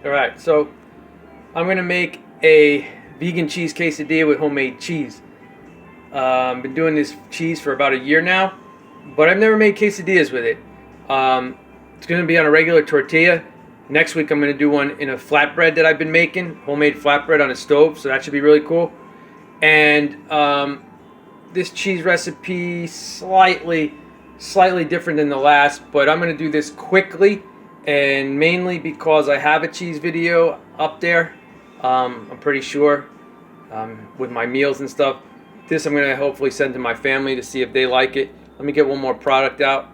Alright, so I'm going to make a vegan cheese quesadilla with homemade cheese. I've been doing this cheese for about a year now, but I've never made quesadillas with it. It's going to be on a regular tortilla. Next week I'm going to do one in a flatbread that I've been making, homemade flatbread on a stove, so that should be really cool. And this cheese recipe slightly different than the last, but I'm going to do this quickly, and mainly because I have a cheese video up there. I'm pretty sure with my meals and stuff. This I'm going to hopefully send to my family to see if they like it. Let me get one more product out.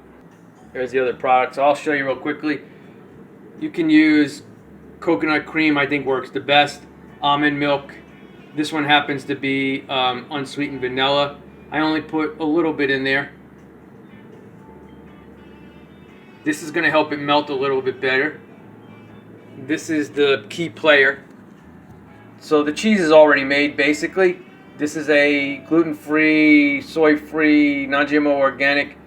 Here's the other product. So I'll show you real quickly. You can use coconut cream, I think works the best. Almond milk. This one happens to be unsweetened vanilla. I only put a little bit in there. This is going to help it melt a little bit better. This is the key player. So the cheese is already made basically. This is a gluten-free, soy-free, non-GMO organic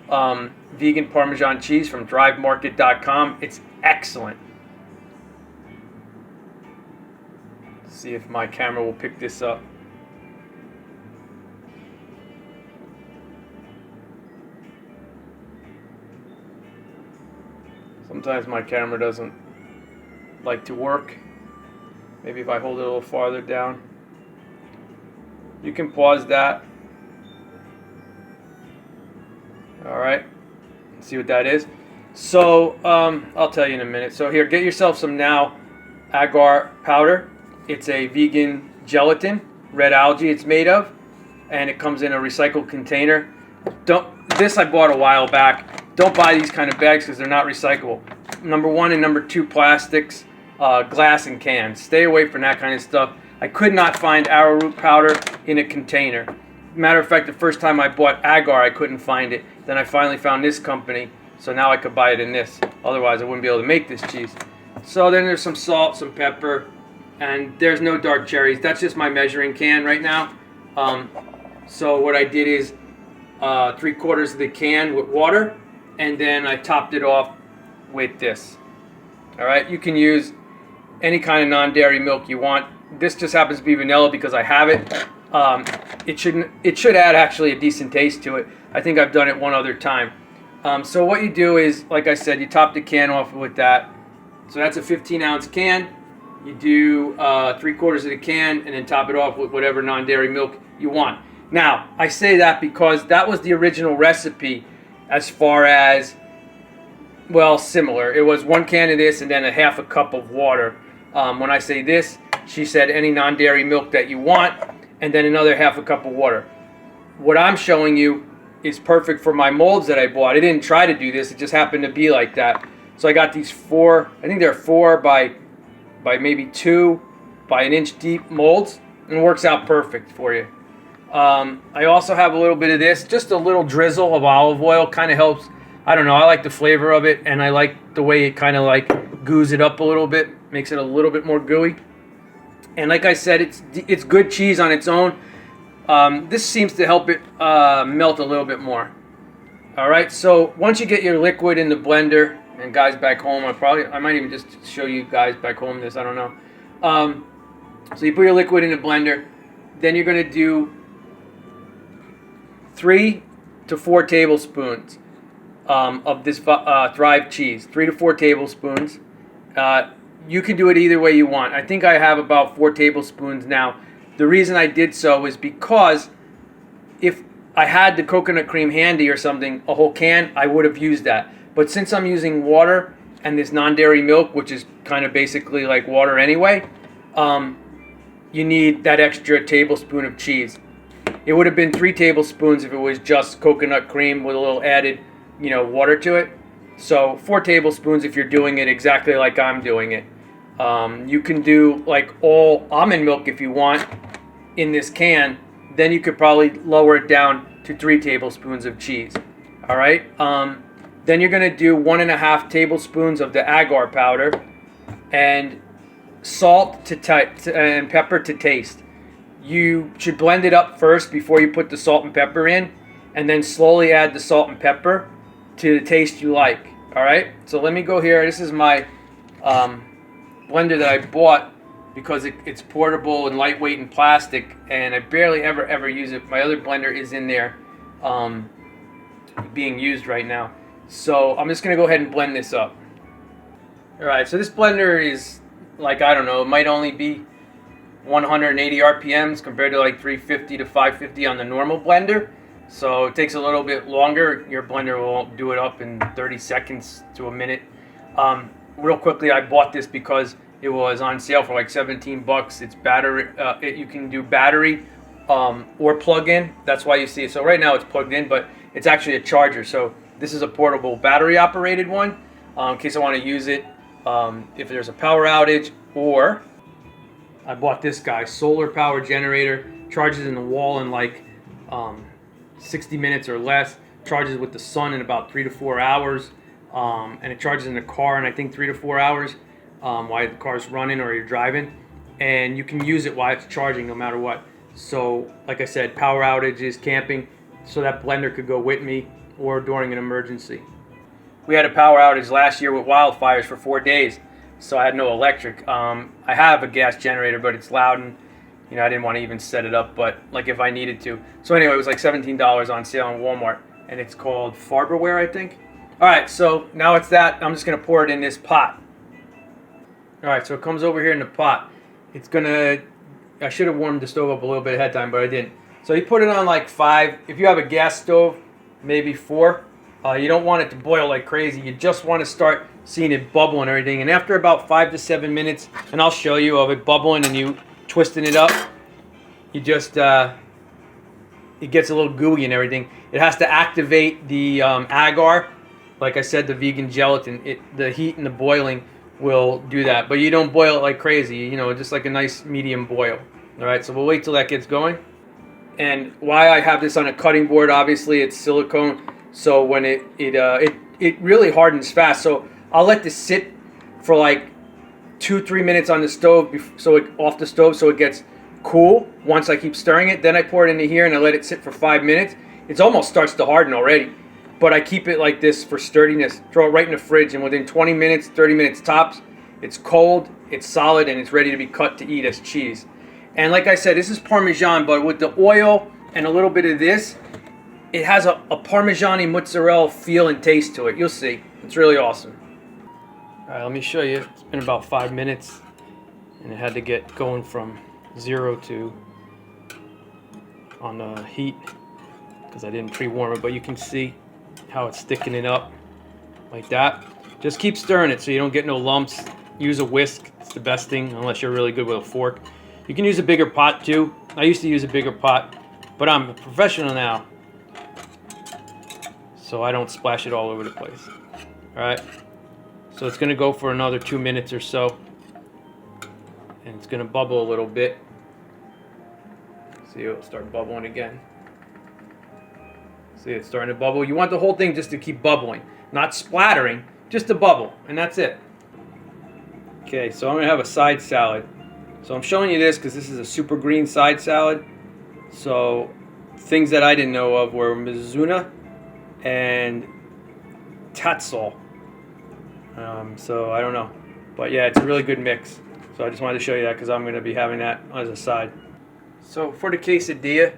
vegan Parmesan cheese from thrivemarket.com. It's excellent. Let's see if my camera will pick this up. Sometimes my camera doesn't like to work. Maybe if I hold it a little farther down. You can pause that. Alright. See what that is. So, I'll tell you in a minute. So here, get yourself some now agar powder. It's a vegan gelatin, red algae it's made of. And it comes in a recycled container. This I bought a while back. Don't buy these kind of bags because they're not recyclable. Number one and number two, plastics, glass and cans. Stay away from that kind of stuff. I could not find arrowroot powder in a container. Matter of fact, the first time I bought agar, I couldn't find it. Then I finally found this company, so now I could buy it in this. Otherwise, I wouldn't be able to make this cheese. So then there's some salt, some pepper, and there's no dark cherries. That's just my measuring can right now. So what I did is 3/4 of the can with water, and then I topped it off with this. Alright, you can use any kind of non-dairy milk you want. This just happens to be vanilla because I have it. It should add actually a decent taste to it. I think I've done it one other time. So what you do is, like I said, you top the can off with that. So that's a 15-ounce can. You do 3/4 of the can and then top it off with whatever non-dairy milk you want. Now, I say that because that was the original recipe as far as, well, similar. It was 1 can of this and then a 1/2 cup of water. When I say this, she said any non-dairy milk that you want, and then another 1/2 cup of water. What I'm showing you is perfect for my molds that I bought. I didn't try to do this, it just happened to be like that. So I got these 4, I think they're 4 by maybe 2 by 1 inch deep molds, and it works out perfect for you. I also have a little bit of this, just a little drizzle of olive oil, kind of helps. I don't know, I like the flavor of it, and I like the way it kind of like goos it up a little bit, makes it a little bit more gooey. And like I said, it's good cheese on its own. This seems to help it melt a little bit more. Alright, so once you get your liquid in the blender, and guys back home, I might even just show you guys back home this, I don't know. So you put your liquid in the blender, then you're going to do 3 to 4 tablespoons of this Thrive cheese. 3 to 4 tablespoons. You can do it either way you want. I think I have about 4 tablespoons now. The reason I did so is because if I had the coconut cream handy or something, a whole can, I would have used that. But since I'm using water and this non-dairy milk, which is kind of basically like water anyway, you need that extra tablespoon of cheese. It would have been 3 tablespoons if it was just coconut cream with a little added, water to it. So 4 tablespoons if you're doing it exactly like I'm doing it. You can do like all almond milk if you want in this can. Then you could probably lower it down to 3 tablespoons of cheese. All right. Then you're going to do 1.5 tablespoons of the agar powder and salt and pepper to taste. You should blend it up first before you put the salt and pepper in, and then slowly add the salt and pepper to the taste you like. All right, so let me go here. This is my blender that I bought because it's portable and lightweight and plastic, and I barely ever use it. My other blender is in there being used right now. So I'm just going to go ahead and blend this up. Alright, so this blender is like, I don't know, it might only be 180 RPMs compared to like 350 to 550 on the normal blender. So it takes a little bit longer. Your blender will do it up in 30 seconds to a minute. Real quickly, I bought this because it was on sale for like 17 bucks. It's battery. You can do battery or plug-in. That's why you see it. So right now it's plugged in, but it's actually a charger. So this is a portable battery-operated one in case I want to use it if there's a power outage. Or I bought this guy, solar power generator, charges in the wall in like 60 minutes or less, charges with the sun in about 3 to 4 hours, and it charges in the car in I think 3 to 4 hours while the car's running or you're driving, and you can use it while it's charging no matter what. So like I said, power outages, camping, so that blender could go with me, or during an emergency. We had a power outage last year with wildfires for 4 days, so I had no electric. I have a gas generator, but it's loud, and I didn't want to even set it up, but like if I needed to. So anyway, it was like $17 on sale in Walmart, and it's called Farberware, I think. All right, so now it's that. I'm just going to pour it in this pot. All right, so it comes over here in the pot. It's going to, I should have warmed the stove up a little bit ahead of time, but I didn't. So you put it on like 5. If you have a gas stove, maybe 4. You don't want it to boil like crazy. You just want to start seeing it bubble and everything. And after about 5 to 7 minutes, and I'll show you of it bubbling and you twisting it up, you just it gets a little gooey and everything. It has to activate the agar. Like I said, the vegan gelatin, the heat and the boiling will do that. But you don't boil it like crazy, just like a nice medium boil. All right, so we'll wait till that gets going. And why I have this on a cutting board, obviously it's silicone, so when it really hardens fast. So I'll let this sit for like 2-3 minutes on the stove, off the stove, so it gets cool. Once I keep stirring it, then I pour it into here and I let it sit for 5 minutes. It almost starts to harden already, but I keep it like this for sturdiness. Throw it right in the fridge, and within 20 minutes, 30 minutes tops, it's cold, it's solid, and it's ready to be cut to eat as cheese. And like I said, this is Parmesan, but with the oil and a little bit of this, it has a Parmesan-y mozzarella feel and taste to it. You'll see. It's really awesome. All right, let me show you. It's been about 5 minutes, and it had to get going from 0 to on the heat because I didn't pre-warm it, but you can see how it's sticking it up like that. Just keep stirring it so you don't get no lumps. Use a whisk. It's the best thing, unless you're really good with a fork. You can use a bigger pot too. I used to use a bigger pot, but I'm a professional now, so I don't splash it all over the place. All right, so it's going to go for another 2 minutes or so, and it's going to bubble a little bit. See, it'll start bubbling again. See, it's starting to bubble. You want the whole thing just to keep bubbling, not splattering, just to bubble, and that's it. Okay, so I'm going to have a side salad. So I'm showing you this because this is a super green side salad. So things that I didn't know of were mizuna and tatsal. So I don't know. But yeah, it's a really good mix. So I just wanted to show you that because I'm going to be having that as a side. So for the quesadilla,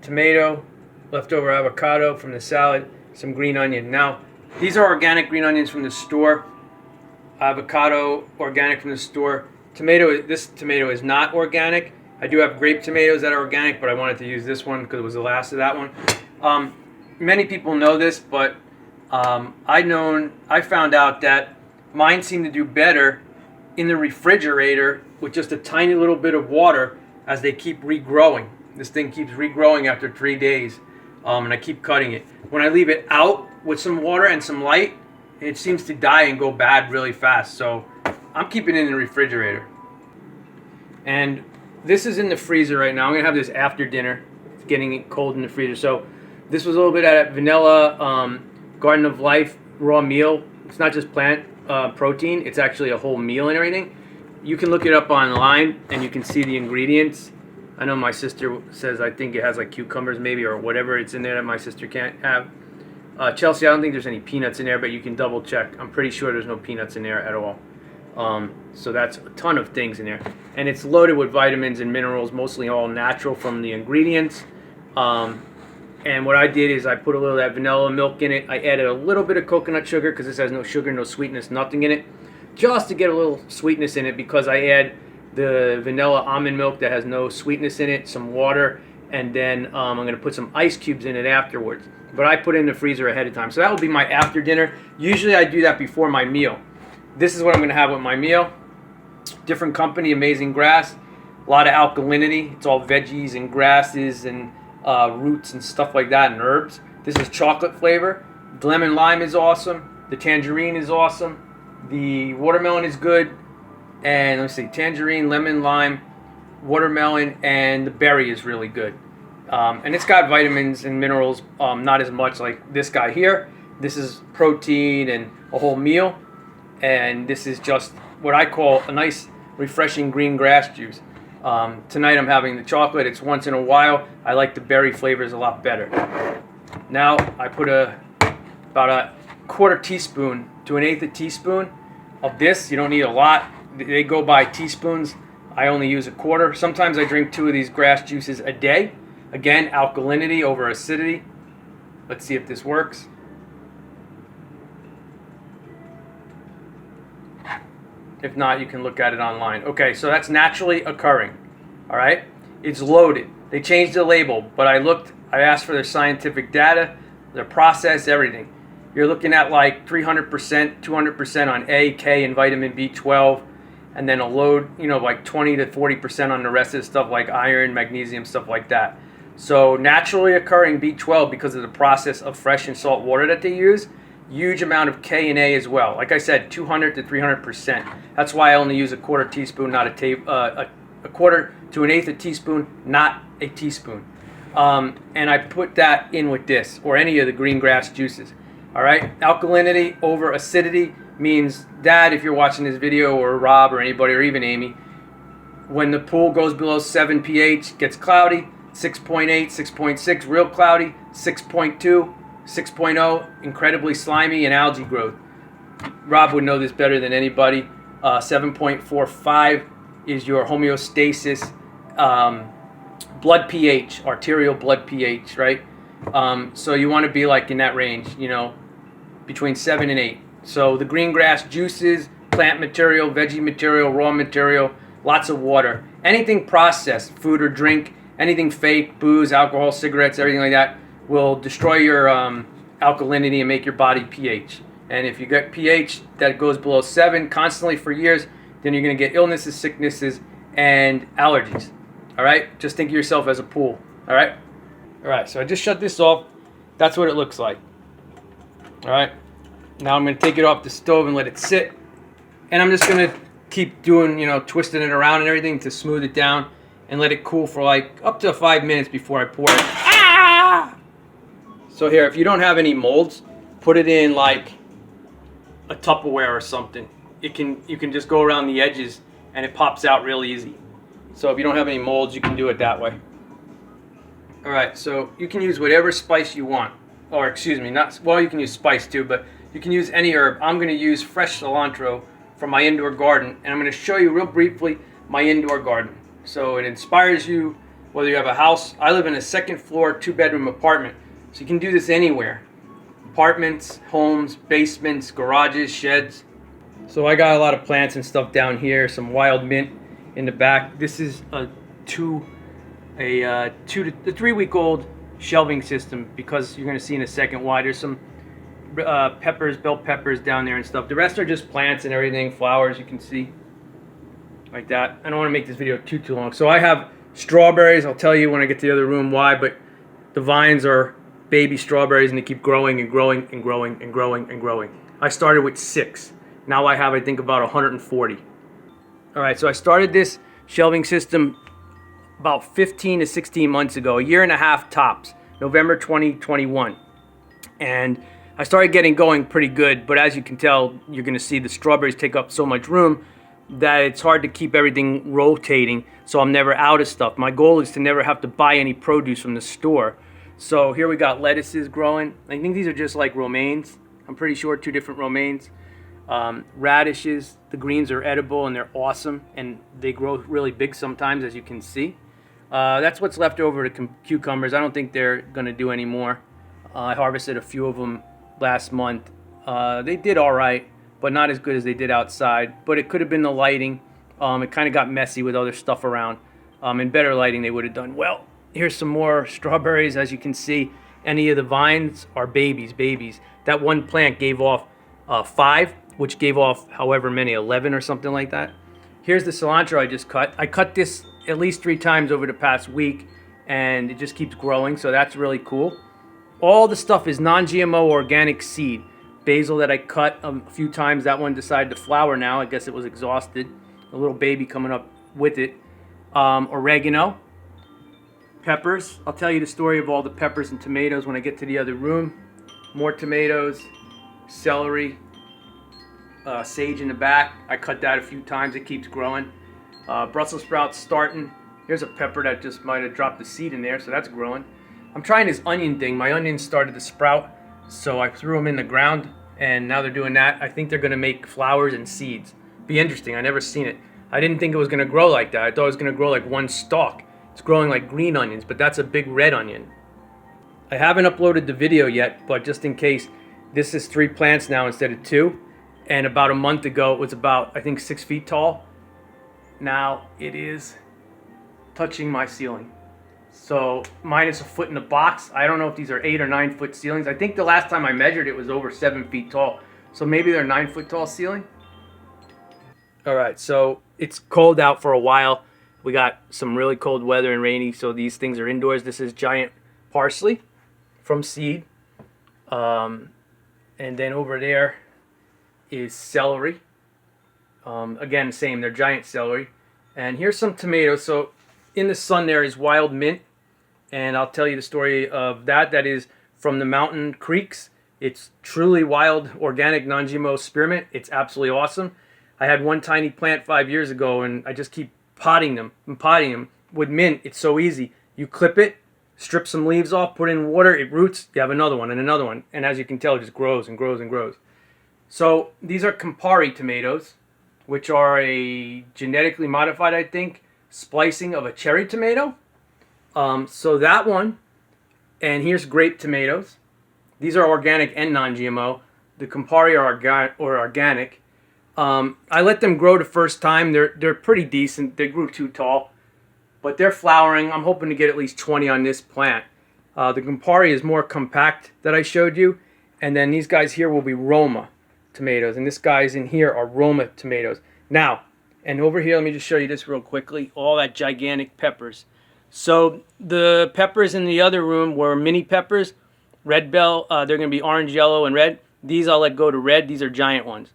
tomato, leftover avocado from the salad, some green onion. Now, these are organic green onions from the store. Avocado, organic from the store. This tomato is not organic. I do have grape tomatoes that are organic, but I wanted to use this one because it was the last of that one. Many people know this, but I found out that mine seem to do better in the refrigerator with just a tiny little bit of water as they keep regrowing. This thing keeps regrowing after 3 days, and I keep cutting it. When I leave it out with some water and some light, it seems to die and go bad really fast. So I'm keeping it in the refrigerator. And this is in the freezer right now. I'm going to have this after dinner. It's getting cold in the freezer. So this was a little bit at Vanilla Garden of Life raw meal. It's not just plant protein. It's actually a whole meal and everything. You can look it up online and you can see the ingredients. I know my sister says I think it has like cucumbers maybe or whatever it's in there that my sister can't have. Chelsea, I don't think there's any peanuts in there, but you can double check. I'm pretty sure there's no peanuts in there at all. So that's a ton of things in there. And it's loaded with vitamins and minerals, mostly all natural from the ingredients. And what I did is I put a little of that vanilla milk in it. I added a little bit of coconut sugar because this has no sugar, no sweetness, nothing in it. Just to get a little sweetness in it, because I add the vanilla almond milk that has no sweetness in it, some water, and then I'm going to put some ice cubes in it afterwards. But I put it in the freezer ahead of time. So that will be my after dinner. Usually I do that before my meal. This is what I'm going to have with my meal. Different company, Amazing Grass. A lot of alkalinity. It's all veggies and grasses and roots and stuff like that, and herbs. This is chocolate flavor. The lemon lime is awesome. The tangerine is awesome. The watermelon is good. And let's see, tangerine, lemon, lime, watermelon, and the berry is really good. And it's got vitamins and minerals, not as much like this guy here. This is protein and a whole meal. And this is just what I call a nice, refreshing green grass juice. Tonight I'm having the chocolate. It's once in a while. I like the berry flavors a lot better. Now I put about a quarter teaspoon to an eighth a teaspoon of this. You don't need a lot. They go by teaspoons. I only use a quarter. Sometimes I drink 2 of these grass juices a day. Again, alkalinity over acidity. Let's see if this works. If not, you can look at it online. Okay, so that's naturally occurring. All right? It's loaded. They changed the label, but I asked for their scientific data, their process, everything. You're looking at like 300%, 200% on A, K, and vitamin B12, and then a load, like 20 to 40% on the rest of the stuff like iron, magnesium, stuff like that. So naturally occurring B12, because of the process of fresh and salt water that they use, huge amount of K and A as well. Like I said, 200 to 300%. That's why I only use a quarter teaspoon, not a quarter to an eighth a teaspoon, not a teaspoon. And I put that in with this, or any of the green grass juices. All right, alkalinity over acidity means that if you're watching this video, or Rob or anybody, or even Amy, when the pool goes below 7 pH, gets cloudy, 6.8, 6.6, real cloudy, 6.2, 6.0, incredibly slimy, and algae growth. Rob would know this better than anybody. 7.45 is your homeostasis blood pH, arterial blood pH, right? So you want to be like in that range, between 7 and 8. So the green grass juices, plant material, veggie material, raw material, lots of water. Anything processed, food or drink, anything fake, booze, alcohol, cigarettes, everything like that will destroy your alkalinity and make your body pH. And if you get pH that goes below 7 constantly for years, then you're going to get illnesses, sicknesses, and allergies. All right? Just think of yourself as a pool. All right? All right, so I just shut this off. That's what it looks like. All right? Now I'm going to take it off the stove and let it sit. And I'm just going to keep doing, twisting it around and everything to smooth it down and let it cool for like up to 5 minutes before I pour it. Ah! So here, if you don't have any molds, put it in like a Tupperware or something. You can just go around the edges and it pops out real easy. So if you don't have any molds, you can do it that way. All right, so you can use whatever spice you want. Or excuse me, you can use spice too, but you can use any herb. I'm going to use fresh cilantro from my indoor garden, and I'm going to show you real briefly my indoor garden. So it inspires you, whether you have a house. I live in a second floor, 2-bedroom apartment, so you can do this anywhere. Apartments, homes, basements, garages, sheds. So I got a lot of plants and stuff down here, some wild mint in the back. This is a 2 to 3 week old shelving system, because you're going to see in a second why. There's some peppers, bell peppers down there and stuff. The rest are just plants and everything, flowers, you can see like that. I don't want to make this video too long. So I have strawberries. I'll tell you when I get to the other room why, but the vines are baby strawberries and they keep growing and growing and growing and growing and growing. I started with 6. Now I have, I think, about 140. All right, so I started this shelving system about 15 to 16 months ago, a year and a half tops, November 2021. And I started getting going pretty good, but as you can tell, you're going to see the strawberries take up so much room that it's hard to keep everything rotating, so I'm never out of stuff. My goal is to never have to buy any produce from the store. So here we got lettuces growing. I think these are just like romaines. I'm pretty sure 2 different romaines. Radishes, the greens are edible and they're awesome, and they grow really big sometimes, as you can see. That's what's left over to cucumbers. I don't think they're going to do any more. I harvested a few of them last month. They did all right, but not as good as they did outside. But it could have been the lighting. It kind of got messy with other stuff around. In better lighting, they would have done well. Here's some more strawberries, as you can see. Any of the vines are babies. That one plant gave off 5, which gave off however many, 11 or something like that. Here's the cilantro I just cut. I cut this at least 3 times over the past week, and it just keeps growing, so that's really cool. All the stuff is non-GMO organic seed. Basil that I cut a few times, that one decided to flower now. I guess it was exhausted. A little baby coming up with it. Oregano. Peppers. I'll tell you the story of all the peppers and tomatoes when I get to the other room. More tomatoes. Celery. Sage in the back. I cut that a few times. It keeps growing. Brussels sprouts starting. Here's a pepper that just might have dropped the seed in there, so that's growing. I'm trying this onion thing. My onions started to sprout, so I threw them in the ground, and now they're doing that. I think they're going to make flowers and seeds. Be interesting. I never seen it. I didn't think it was going to grow like that. I thought it was going to grow like one stalk. It's growing like green onions, but that's a big red onion. I haven't uploaded the video yet, but just in case, this is 3 plants now instead of 2. And about a month ago, it was about, I think, 6 feet tall. Now it is touching my ceiling. So mine is a foot in the box. I don't know if these are 8 or 9 foot ceilings. I think the last time I measured it was over 7 feet tall. So maybe they're 9 foot tall ceiling. All right, so it's cold out for a while. We got some really cold weather and rainy, so these things are indoors. This is giant parsley from seed. And then over there is celery. Again, same, they're giant celery. And here's some tomatoes. So in the sun there is wild mint. And I'll tell you the story of that. That is from the mountain creeks. It's truly wild, organic, non-GMO spearmint. It's absolutely awesome. I had one tiny plant 5 years ago, and I just keep potting them. With mint, it's so easy. You clip it, strip some leaves off, put it in water, it roots, you have another one and another one. And as you can tell, it just grows and grows and grows. So these are Campari tomatoes, which are a genetically modified, I think, splicing of a cherry tomato. So that one, and here's grape tomatoes. These are organic and non-GMO. The Campari are organic. I let them grow the first time. They're pretty decent. They grew too tall, but they're flowering. I'm hoping to get at least 20 on this plant. The Campari is more compact that I showed you, and then these guys here will be Roma tomatoes, and this guy's in here are Roma tomatoes. Now, and over here, let me just show you this real quickly. All that gigantic peppers. So the peppers in the other room were mini peppers, red bell. They're going to be orange, yellow, and red. These I'll let go to red. These are giant ones.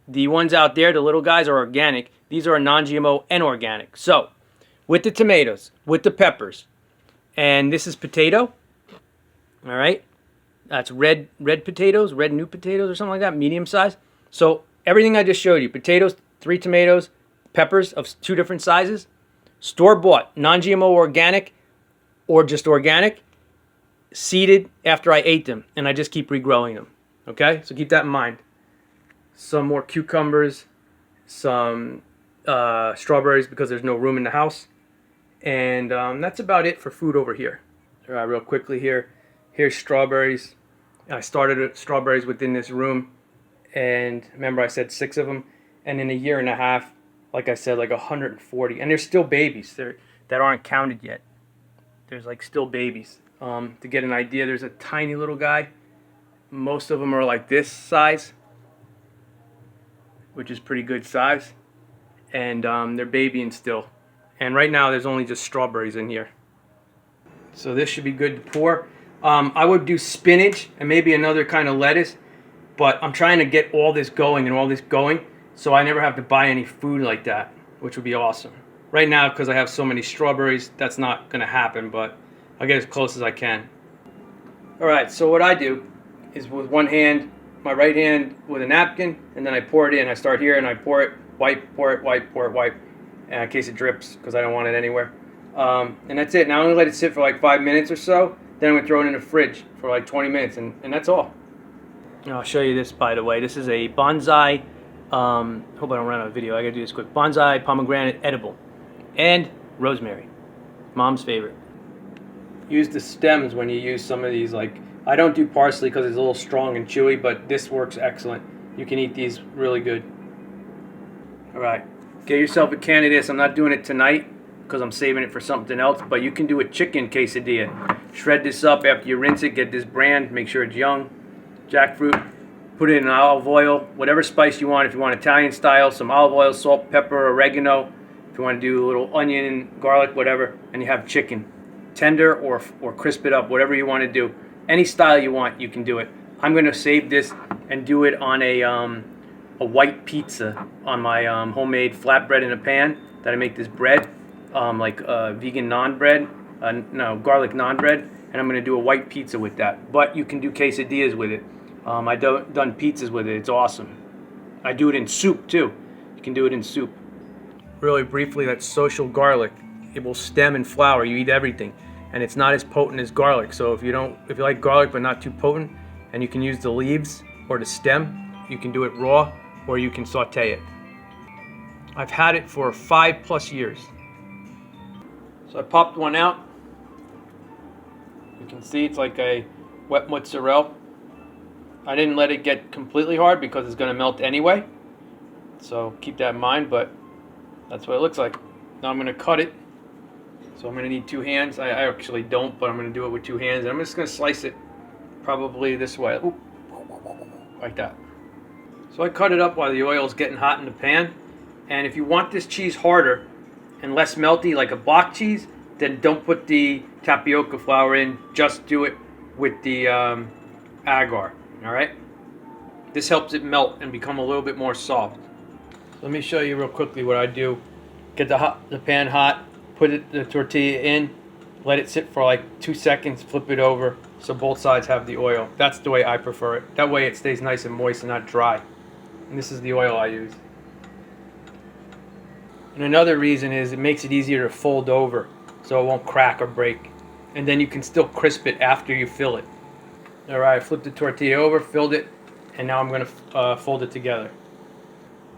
The ones out there, the little guys, are organic. These are non-GMO and organic. So, with the tomatoes, with the peppers, and this is potato. All right, that's red potatoes, red new potatoes or something like that, medium size. So everything I just showed you: potatoes, 3 tomatoes, peppers of 2 different sizes, store-bought, non-GMO, organic, or just organic, seeded after I ate them, and I just keep regrowing them. Okay, so keep that in mind. Some more cucumbers, some strawberries because there's no room in the house. And that's about it for food over here. All right, real quickly here. Here's strawberries. I started strawberries within this room. And remember I said 6 of them. And in a year and a half, like I said, like 140. And they're still babies that aren't counted yet. There's like still babies. To get an idea, there's a tiny little guy. Most of them are like this size, which is pretty good size, and they're babying still. And right now there's only just strawberries in here. So this should be good to pour. I would do spinach and maybe another kind of lettuce, but I'm trying to get all this going so I never have to buy any food like that, which would be awesome. Right now, because I have so many strawberries, that's not going to happen, but I'll get as close as I can. Alright, so what I do is with one hand, my right hand with a napkin, and then I pour it in. I start here and I pour it, wipe, pour it, wipe, pour it, wipe, in case it drips, because I don't want it anywhere. And that's it. Now I'm going to let it sit for like 5 minutes or so, then I'm going to throw it in the fridge for like 20 minutes, and that's all. And I'll show you this, by the way. This is a bonsai Hope I don't run out of video. I gotta do this quick. Bonsai, pomegranate, edible, and rosemary. Mom's favorite. Use the stems when you use some of these. Like, I don't do parsley because it's a little strong and chewy, but this works excellent. You can eat these really good. All right, get yourself a can of this. I'm not doing it tonight because I'm saving it for something else, but you can do a chicken quesadilla. Shred this up after you rinse it. Get this brand. Make sure it's young. Jackfruit. Put it in olive oil, whatever spice you want. If you want Italian style, some olive oil, salt, pepper, oregano. If you want to do a little onion and garlic, whatever, and you have chicken. Tender or crisp it up, whatever you want to do. Any style you want, you can do it. I'm going to save this and do it on a white pizza on my homemade flatbread in a pan that I make this bread, like vegan naan bread, no, garlic naan bread, and I'm going to do a white pizza with that. But you can do quesadillas with it. I've done pizzas with it. It's awesome. I do it in soup too. You can do it in soup. Really briefly, that's social garlic. It will stem and flower. You eat everything, and it's not as potent as garlic. So if you like garlic but not too potent, and you can use the leaves or the stem, you can do it raw or you can saute it. I've had it for 5+ years. So I popped one out. You can see it's like a wet mozzarella. I didn't let it get completely hard because it's going to melt anyway. So keep that in mind, but that's what it looks like. Now I'm going to cut it. So I'm going to need 2 hands. I actually don't, but I'm going to do it with 2 hands. And I'm just going to slice it probably this way. Ooh, like that. So I cut it up while the oil is getting hot in the pan. And if you want this cheese harder and less melty like a block cheese, then don't put the tapioca flour in. Just do it with the agar. All right? This helps it melt and become a little bit more soft. Let me show you real quickly what I do. Get the pan hot, put the tortilla in, let it sit for like 2 seconds, flip it over so both sides have the oil. That's the way I prefer it. That way it stays nice and moist and not dry. And this is the oil I use. And another reason is it makes it easier to fold over so it won't crack or break. And then you can still crisp it after you fill it. All right, flip the tortilla over, filled it, and now I'm going to fold it together.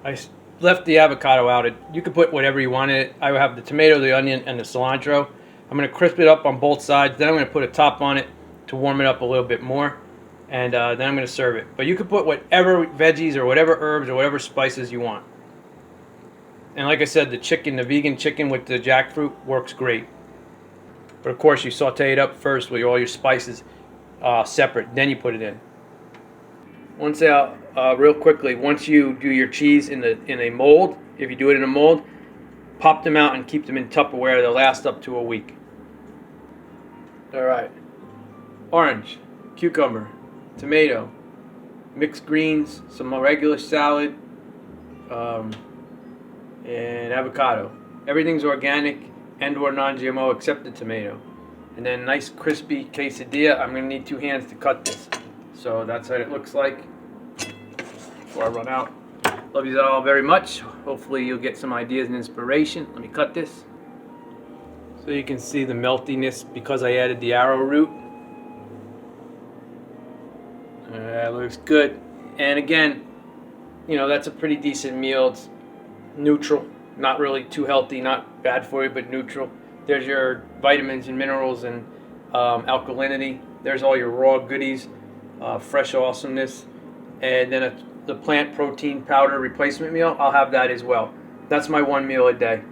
I left the avocado out. You can put whatever you want in it. I have the tomato, the onion, and the cilantro. I'm going to crisp it up on both sides. Then I'm going to put a top on it to warm it up a little bit more. And then I'm going to serve it. But you can put whatever veggies or whatever herbs or whatever spices you want. And like I said, the chicken, the vegan chicken with the jackfruit works great. But of course, you saute it up first with all your spices separate. Then you put it in. Real quickly, once you do your cheese in a mold, if you do it in a mold, pop them out and keep them in Tupperware. They'll last up to a week. All right. Orange, cucumber, tomato, mixed greens, some regular salad, and avocado. Everything's organic and or non-GMO except the tomato. And then nice crispy quesadilla. I'm going to need 2 hands to cut this. So that's what it looks like before I run out. Love you all very much. Hopefully you'll get some ideas and inspiration. Let me cut this. So you can see the meltiness because I added the arrowroot. That looks good. And again, you know, that's a pretty decent meal. It's neutral, not really too healthy, not bad for you, but neutral. There's your vitamins and minerals and alkalinity. There's all your raw goodies, fresh awesomeness. And then the plant protein powder replacement meal, I'll have that as well. That's my 1 meal a day.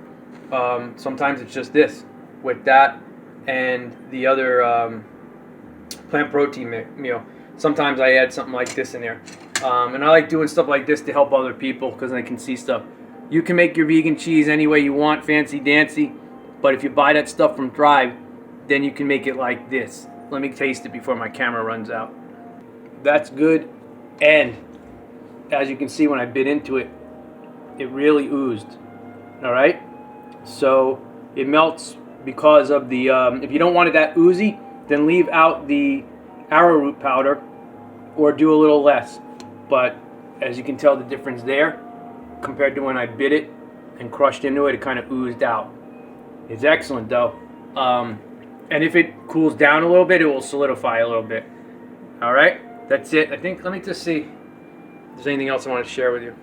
Sometimes it's just this with that and the other plant protein meal. Sometimes I add something like this in there. And I like doing stuff like this to help other people because I can see stuff. You can make your vegan cheese any way you want, fancy dancy. But if you buy that stuff from Thrive, then you can make it like this. Let me taste it before my camera runs out. That's good. And as you can see when I bit into it, it really oozed. All right? So it melts because of the, if you don't want it that oozy, then leave out the arrowroot powder or do a little less. But as you can tell the difference there, compared to when I bit it and crushed into it, it kind of oozed out. It's excellent though. And if it cools down a little bit, it will solidify a little bit. All right, that's it. I think, let me just see if there's anything else I want to share with you.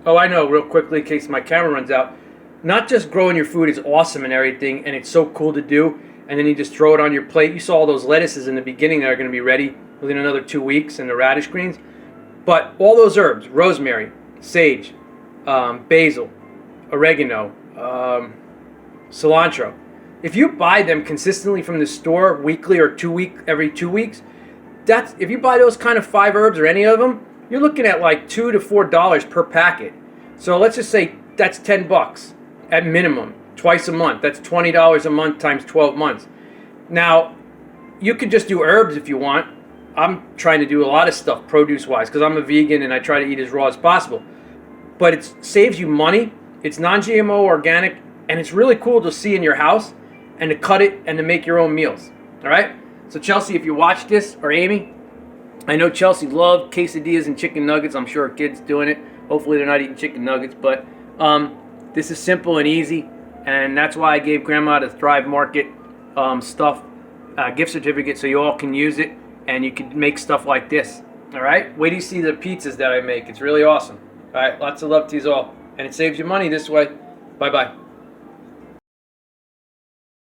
Oh, I know, real quickly in case my camera runs out. Not just growing your food is awesome and everything, and it's so cool to do, and then you just throw it on your plate. You saw all those lettuces in the beginning that are going to be ready within another 2 weeks, and the radish greens. But all those herbs, rosemary, sage, basil, oregano, cilantro, if you buy them consistently from the store weekly or every 2 weeks, if you buy those kind of 5 herbs or any of them, you're looking at like $2 to $4 per packet. So let's just say that's $10 at minimum, twice a month. That's $20 a month times 12 months. Now, you could just do herbs if you want. I'm trying to do a lot of stuff produce-wise because I'm a vegan and I try to eat as raw as possible. But it saves you money. It's non-GMO, organic, and it's really cool to see in your house and to cut it and to make your own meals. All right? So Chelsea, if you watch this, or Amy, I know Chelsea loved quesadillas and chicken nuggets. I'm sure her kid's doing it. Hopefully they're not eating chicken nuggets. But this is simple and easy, and that's why I gave Grandma the Thrive Market stuff, gift certificate, so you all can use it, and you can make stuff like this. All right? Wait till you see the pizzas that I make. It's really awesome. All right? Lots of love to you all. And it saves you money this way. Bye-bye.